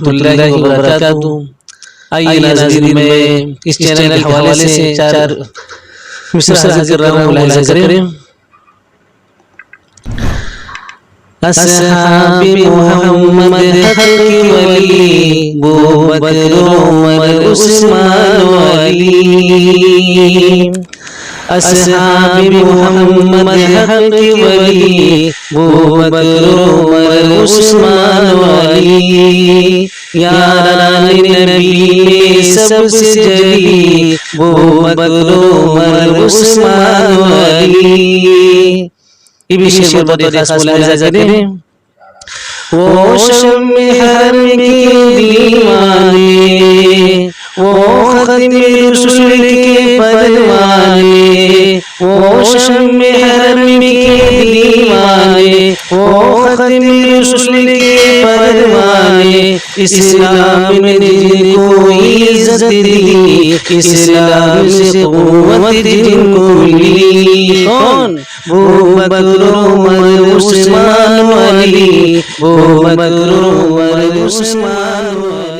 ورحمۃ اللہ وبرکاتہ۔ آئیے ناظرین، میں اس چینل کے حوالے سے چار مصرع ذکر کر رہا ہوں، ملاحظہ کریں۔ اصحاب محمد حق ولی، بوبکر عمر عثمان علی۔ اصحاب محمد حق ولی، بوبکر عمر عثمان علی۔ یاران نبی سب سے جلی، بوبکر عمر عثمان علی۔ یہ بھی شیخ بطور خاص ملاحظہ کریں۔ وہ شمع حرم کے دیوانے، وہ ختم رسول کے پروانے، وہ شمع حرم کے دیوانے، وہ ختم رسول کے پروانے۔ اسلام نے جن کو عزت دی، اسلام سے قوت جن کو ملی، کون؟ بوبکر عمر عثمان علی، بوبکر عمر عثمان علی۔